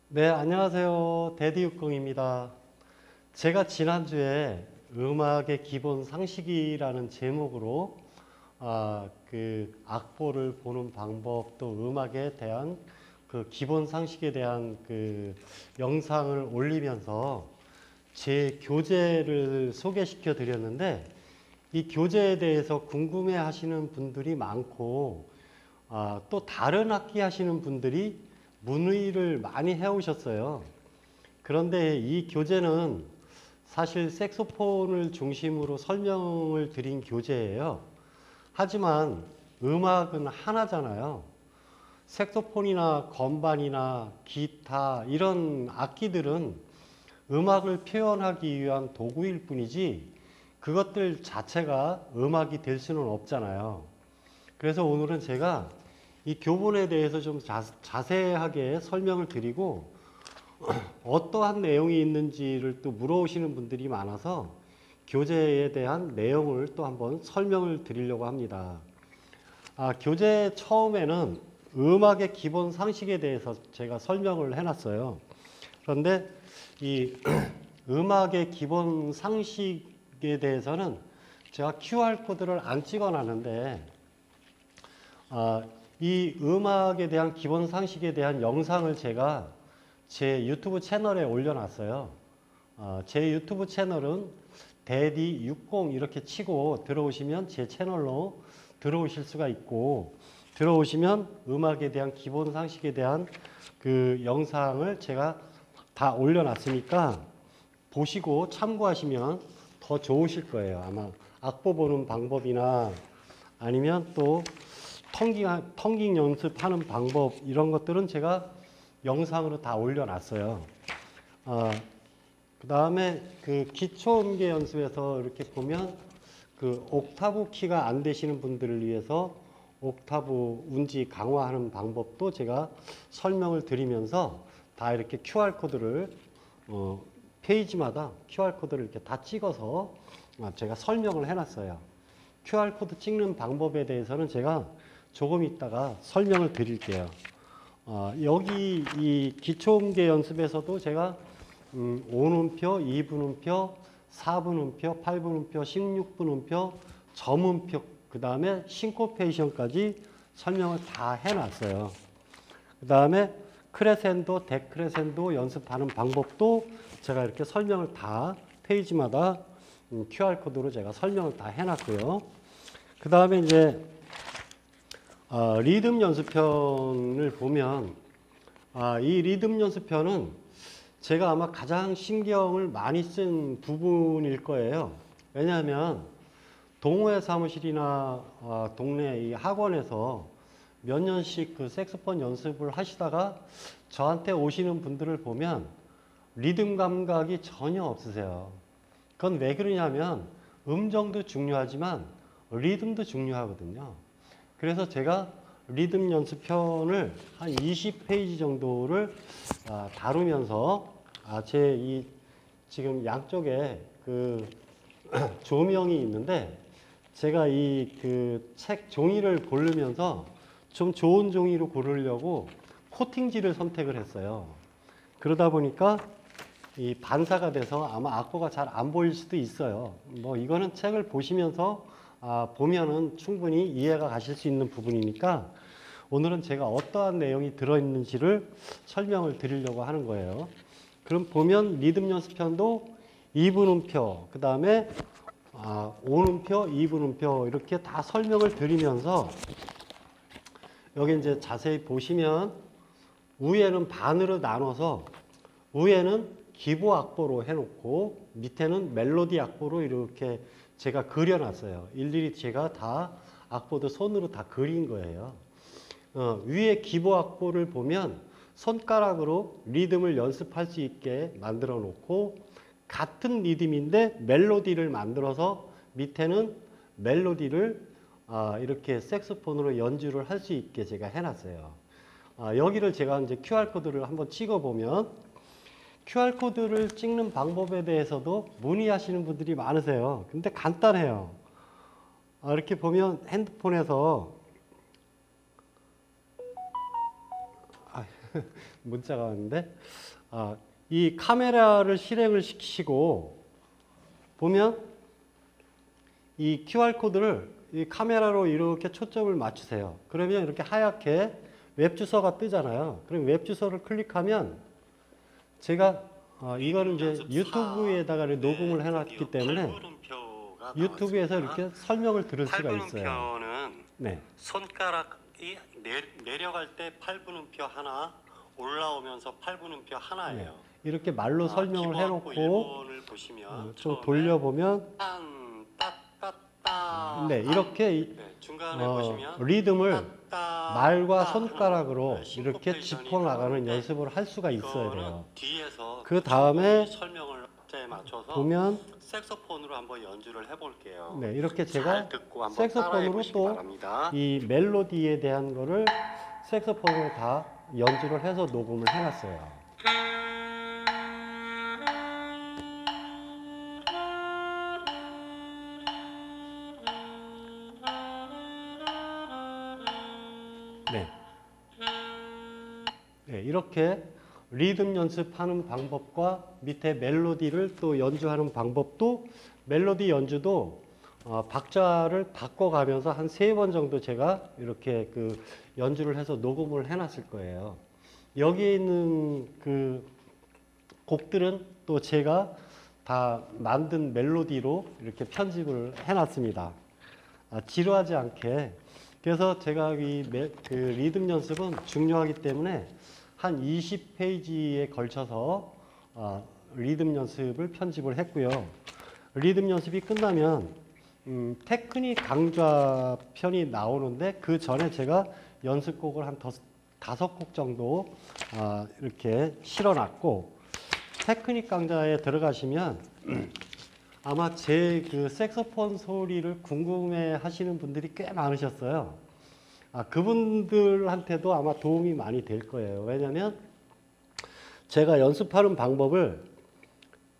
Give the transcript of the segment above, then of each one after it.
네, 안녕하세요. 데디육공입니다. 제가 지난주에 음악의 기본 상식이라는 제목으로 악보를 보는 방법 또 음악에 대한 그 기본 상식에 대한 그 영상을 올리면서 제 교재를 소개시켜 드렸는데 이 교재에 대해서 궁금해 하시는 분들이 많고 또 다른 악기 하시는 분들이 문의를 많이 해오셨어요. 그런데 이 교재는 사실 색소폰을 중심으로 설명을 드린 교재예요. 하지만 음악은 하나잖아요. 색소폰이나 건반이나 기타 이런 악기들은 음악을 표현하기 위한 도구일 뿐이지 그것들 자체가 음악이 될 수는 없잖아요. 그래서 오늘은 제가 이 교본에 대해서 좀 자세하게 설명을 드리고 어떠한 내용이 있는지를 또 물어오시는 분들이 많아서 교재에 대한 내용을 또 한번 설명을 드리려고 합니다. 교재 처음에는 음악의 기본 상식에 대해서 제가 설명을 해놨어요. 그런데 이 음악의 기본 상식에 대해서는 제가 QR코드를 안 찍어놨는데 이 음악에 대한 기본 상식에 대한 영상을 제가 제 유튜브 채널에 올려놨어요. 제 유튜브 채널은 데디60 이렇게 치고 들어오시면 제 채널로 들어오실 수가 있고 들어오시면 음악에 대한 기본 상식에 대한 그 영상을 제가 다 올려놨으니까 보시고 참고하시면 더 좋으실 거예요. 아마 악보 보는 방법이나 아니면 또 텅깅 연습하는 방법 이런 것들은 제가 영상으로 다 올려놨어요. 그 다음에 그 기초음계 연습에서 이렇게 보면 그 옥타브 키가 안 되시는 분들을 위해서 옥타브 운지 강화하는 방법도 제가 설명을 드리면서 다 이렇게 QR코드를 페이지마다 QR코드를 이렇게 다 찍어서 제가 설명을 해놨어요. QR코드 찍는 방법에 대해서는 제가 조금 있다가 설명을 드릴게요. 여기 이 기초음계 연습에서도 제가 5분음표, 2분음표, 4분음표, 8분음표, 16분음표, 점음표, 그 다음에 싱코페이션까지 설명을 다 해놨어요. 그 다음에 크레센도, 데크레센도 연습하는 방법도 제가 이렇게 설명을 다 페이지마다 QR코드로 제가 설명을 다 해놨고요. 그 다음에 이제 리듬 연습편을 보면 이 리듬 연습편은 제가 아마 가장 신경을 많이 쓴 부분일 거예요. 왜냐하면 동호회 사무실이나 동네 이 학원에서 몇 년씩 그 색소폰 연습을 하시다가 저한테 오시는 분들을 보면 리듬 감각이 전혀 없으세요. 그건 왜 그러냐면 음정도 중요하지만 리듬도 중요하거든요. 그래서 제가 리듬 연습편을 한 20페이지 정도를 다루면서 제 이 지금 양쪽에 그 조명이 있는데 제가 이 그 책 종이를 고르면서 좀 좋은 종이로 고르려고 코팅지를 선택을 했어요. 그러다 보니까 이 반사가 돼서 아마 악보가 잘 안 보일 수도 있어요. 뭐 이거는 책을 보시면서 보면은 충분히 이해가 가실 수 있는 부분이니까 오늘은 제가 어떠한 내용이 들어있는지를 설명을 드리려고 하는 거예요. 그럼 보면 리듬 연습편도 2분음표, 그 다음에 5분음표, 2분음표 이렇게 다 설명을 드리면서 여기 이제 자세히 보시면 위에는 반으로 나눠서 위에는 기보 악보로 해놓고 밑에는 멜로디 악보로 이렇게 제가 그려놨어요. 일일이 제가 다 악보도 손으로 다 그린 거예요. 위에 기보 악보를 보면 손가락으로 리듬을 연습할 수 있게 만들어 놓고 같은 리듬인데 멜로디를 만들어서 밑에는 멜로디를 이렇게 색소폰으로 연주를 할 수 있게 제가 해놨어요. 여기를 제가 이제 QR코드를 한번 찍어보면 QR코드를 찍는 방법에 대해서도 문의하시는 분들이 많으세요. 근데 간단해요. 이렇게 보면 핸드폰에서 문자가 왔는데, 이 카메라를 실행을 시키시고 보면 이 QR코드를 이 카메라로 이렇게 초점을 맞추세요. 그러면 이렇게 하얗게 웹 주소가 뜨잖아요. 그럼 웹 주소를 클릭하면 제가 이거는 이제 유튜브에다가 녹음을 해놨기 때문에 유튜브에서 이렇게 설명을 들을 수가 있어요. 8분음표는 네. 손가락이 내려갈 때 8분음표 하나, 올라오면서 8분음표 하나예요. 네. 이렇게 말로 설명을 해놓고 일본을 보시면 좀 돌려보면 네, 이렇게 중간에 보시면 리듬을 말과 손가락으로 이렇게 짚어나가는 연습을 할 수가 있어야 돼요. 뒤에서 그 다음에 설명을 맞춰서 보면 색소폰으로 한번 연주를 해볼게요. 네, 이렇게 잘 제가 듣고 한번 색소폰으로 또 이 멜로디에 대한 거를 색소폰으로 다 연주를 해서 녹음을 해놨어요. 네. 네, 이렇게 리듬 연습하는 방법과 밑에 멜로디를 또 연주하는 방법도 멜로디 연주도 박자를 바꿔가면서 한 3번 정도 제가 이렇게 그 연주를 해서 녹음을 해놨을 거예요. 여기에 있는 그 곡들은 또 제가 다 만든 멜로디로 이렇게 편집을 해놨습니다. 지루하지 않게. 그래서 제가 그 리듬 연습은 중요하기 때문에 한 20페이지에 걸쳐서 리듬 연습을 편집을 했고요. 리듬 연습이 끝나면 테크닉 강좌 편이 나오는데 그 전에 제가 연습곡을 한 5곡 정도 이렇게 실어놨고 테크닉 강좌에 들어가시면 아마 제 그 색소폰 소리를 궁금해 하시는 분들이 꽤 많으셨어요. 그분들한테도 아마 도움이 많이 될 거예요. 왜냐하면 제가 연습하는 방법을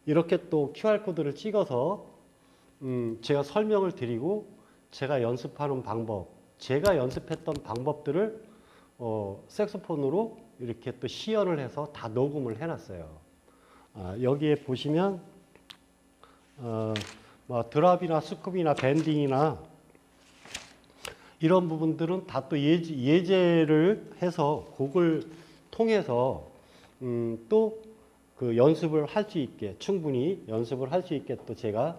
이렇게 또 QR코드를 찍어서 제가 설명을 드리고 제가 연습하는 방법, 제가 연습했던 방법들을 색소폰으로 이렇게 또 시연을 해서 다 녹음을 해놨어요. 여기에 보시면 뭐 드랍이나 스쿱이나 밴딩이나 이런 부분들은 다 또 예제를 해서 곡을 통해서 또 그 연습을 할 수 있게 충분히 연습을 할 수 있게 또 제가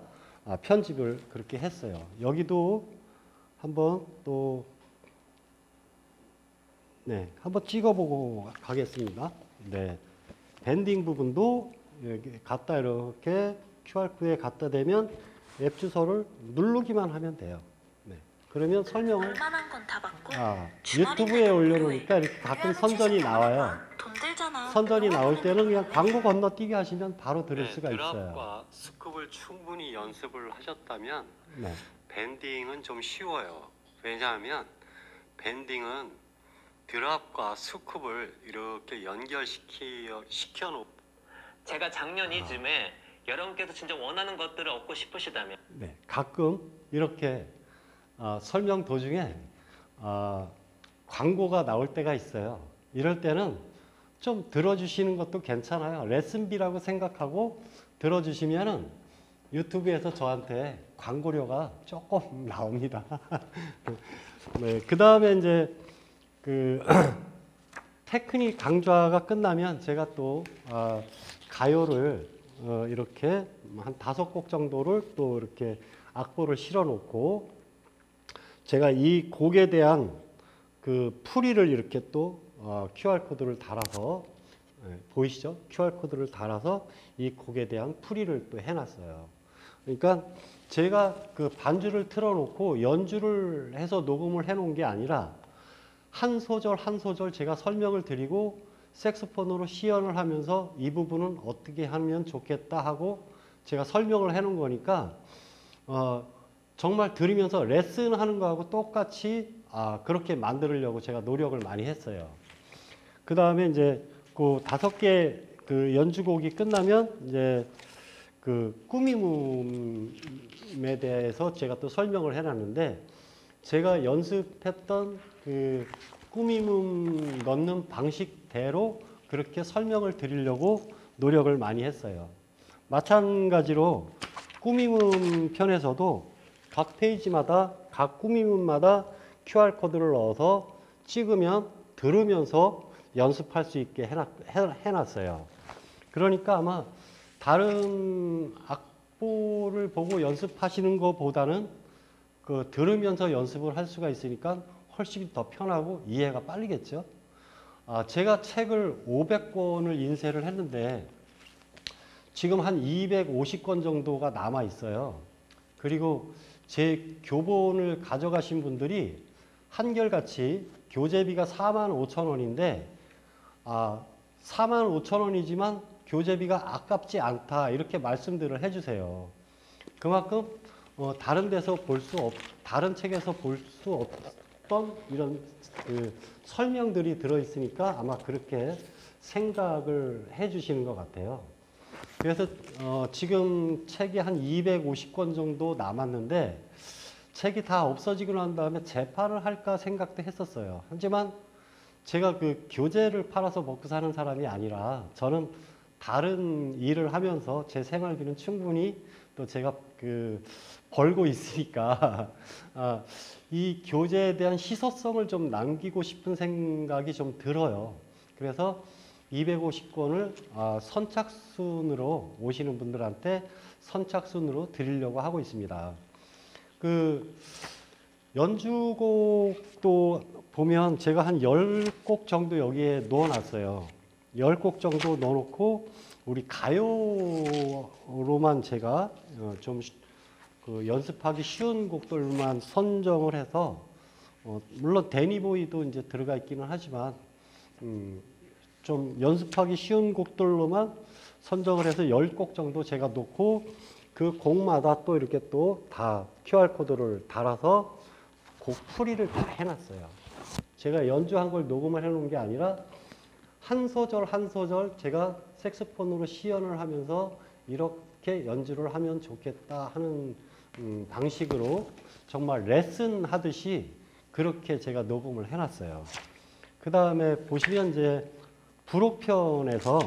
편집을 그렇게 했어요. 여기도 한번 또 네, 한번 찍어보고 가겠습니다. 네, 밴딩 부분도 여기 갖다 이렇게 QR코드에 갖다 대면 웹 주소를 누르기만 하면 돼요. 네, 그러면 설명을 얼마나 건 다 받고 유튜브에 올려놓으니까 이렇게 가끔 선전이 나와요. 돈 들잖아. 선전이 나올 때는 그냥 광고 건너뛰기 하시면 바로 들을 수가 있어요. 드랍과 스쿱을 충분히 연습을 하셨다면 네. 밴딩은 좀 쉬워요. 왜냐하면 밴딩은 드랍과 스쿱을 이렇게 연결시켜놓고 제가 작년 이쯤에 여러분께서 진짜 원하는 것들을 얻고 싶으시다면 네, 가끔 이렇게 설명 도중에 광고가 나올 때가 있어요. 이럴 때는 좀 들어주시는 것도 괜찮아요. 레슨비라고 생각하고 들어주시면은 유튜브에서 저한테 광고료가 조금 나옵니다. 네, 그 다음에 이제 그 테크닉 강좌가 끝나면 제가 또 가요를 이렇게 한 5곡 정도를 또 이렇게 악보를 실어 놓고 제가 이 곡에 대한 그 풀이를 이렇게 또 QR코드를 달아서 보이시죠? QR코드를 달아서 이 곡에 대한 풀이를 또 해놨어요. 그러니까 제가 그 반주를 틀어놓고 연주를 해서 녹음을 해놓은 게 아니라 한 소절 한 소절 제가 설명을 드리고 색소폰으로 시연을 하면서 이 부분은 어떻게 하면 좋겠다 하고 제가 설명을 해놓은 거니까 정말 들으면서 레슨하는 거하고 똑같이 그렇게 만들려고 제가 노력을 많이 했어요. 그 다음에 이제 그 5개 그 연주곡이 끝나면 이제 그 꾸밈에 대해서 제가 또 설명을 해놨는데 제가 연습했던 그 꾸밈음 넣는 방식대로 그렇게 설명을 드리려고 노력을 많이 했어요. 마찬가지로 꾸밈음 편에서도 각 페이지마다 각 꾸밈음마다 QR코드를 넣어서 찍으면 들으면서 연습할 수 있게 해놨어요. 그러니까 아마 다른 악보를 보고 연습하시는 것보다는 그 들으면서 연습을 할 수가 있으니까 훨씬 더 편하고 이해가 빠르겠죠. 제가 책을 500권을 인쇄를 했는데 지금 한 250권 정도가 남아 있어요. 그리고 제 교본을 가져가신 분들이 한결같이 교재비가 45,000원인데 45,000원이지만 교재비가 아깝지 않다 이렇게 말씀들을 해주세요. 그만큼 다른 책에서 볼 수 없던 이런 그 설명들이 들어있으니까 아마 그렇게 생각을 해주시는 것 같아요. 그래서 지금 책이 한 250권 정도 남았는데 책이 다 없어지고 난 다음에 재판을 할까 생각도 했었어요. 하지만 제가 그 교재를 팔아서 먹고 사는 사람이 아니라 저는 다른 일을 하면서 제 생활비는 충분히 또 제가 그 벌고 있으니까 이 교재에 대한 희소성을 좀 남기고 싶은 생각이 좀 들어요. 그래서 250권을 선착순으로 오시는 분들한테 선착순으로 드리려고 하고 있습니다. 그 연주곡도 보면 제가 한 10곡 정도 여기에 넣어놨어요. 10곡 정도 넣어놓고 우리 가요로만 제가 좀 그 연습하기 쉬운 곡들만 선정을 해서 물론 데니보이도 이제 들어가 있기는 하지만 좀 연습하기 쉬운 곡들로만 선정을 해서 10곡 정도 제가 놓고 그 곡마다 또 이렇게 또 다 QR코드를 달아서 곡 풀이를 다 해놨어요. 제가 연주한 걸 녹음을 해놓은 게 아니라 한 소절 한 소절 제가 색소폰으로 시연을 하면서 이렇게 연주를 하면 좋겠다 하는 방식으로 정말 레슨 하듯이 그렇게 제가 녹음을 해놨어요. 그 다음에 보시면 이제 부록편에서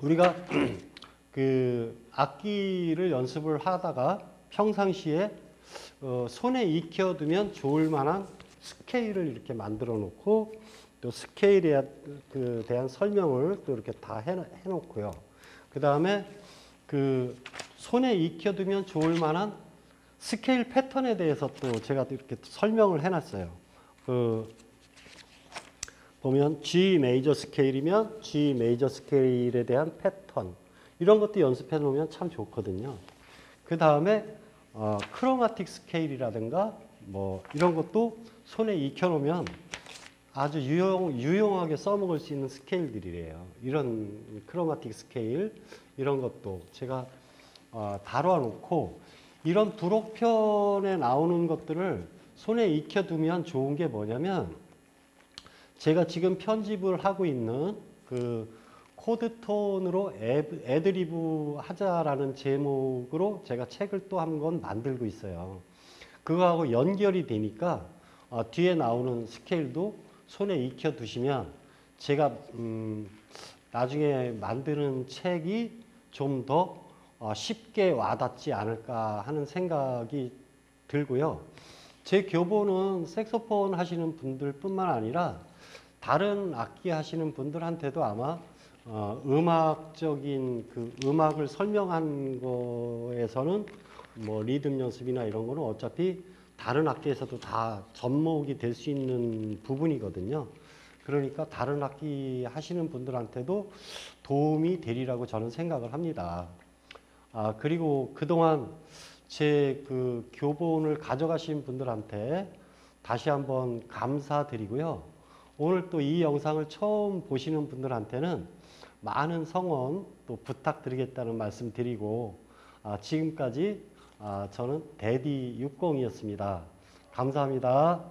우리가 그 악기를 연습을 하다가 평상시에 손에 익혀두면 좋을 만한 스케일을 이렇게 만들어 놓고 또 스케일에 대한 설명을 또 이렇게 다 해놓고요. 그 다음에 그 손에 익혀두면 좋을 만한 스케일 패턴에 대해서 또 제가 이렇게 설명을 해놨어요. 보면 G 메이저 스케일이면 G 메이저 스케일에 대한 패턴 이런 것도 연습해 놓으면 참 좋거든요. 그 다음에 크로마틱 스케일이라든가 뭐 이런 것도 손에 익혀 놓으면 아주 유용하게 써먹을 수 있는 스케일들이래요. 이런 크로마틱 스케일 이런 것도 제가 다뤄놓고 이런 부록편에 나오는 것들을 손에 익혀두면 좋은 게 뭐냐면 제가 지금 편집을 하고 있는 그 코드톤으로 애드리브 하자라는 제목으로 제가 책을 또 한 권 만들고 있어요. 그거하고 연결이 되니까 뒤에 나오는 스케일도 손에 익혀두시면 제가 나중에 만드는 책이 좀 더 쉽게 와닿지 않을까 하는 생각이 들고요. 제 교본은 색소폰 하시는 분들뿐만 아니라 다른 악기 하시는 분들한테도 아마 음악적인 그 음악을 설명한 거에서는 뭐 리듬 연습이나 이런 거는 어차피 다른 악기에서도 다 접목이 될 수 있는 부분이거든요. 그러니까 다른 악기 하시는 분들한테도 도움이 되리라고 저는 생각을 합니다. 그리고 그동안 제 그 교본을 가져가신 분들한테 다시 한번 감사드리고요. 오늘 또 이 영상을 처음 보시는 분들한테는 많은 성원 또 부탁드리겠다는 말씀 드리고 지금까지 저는 데디 60이었습니다. 감사합니다.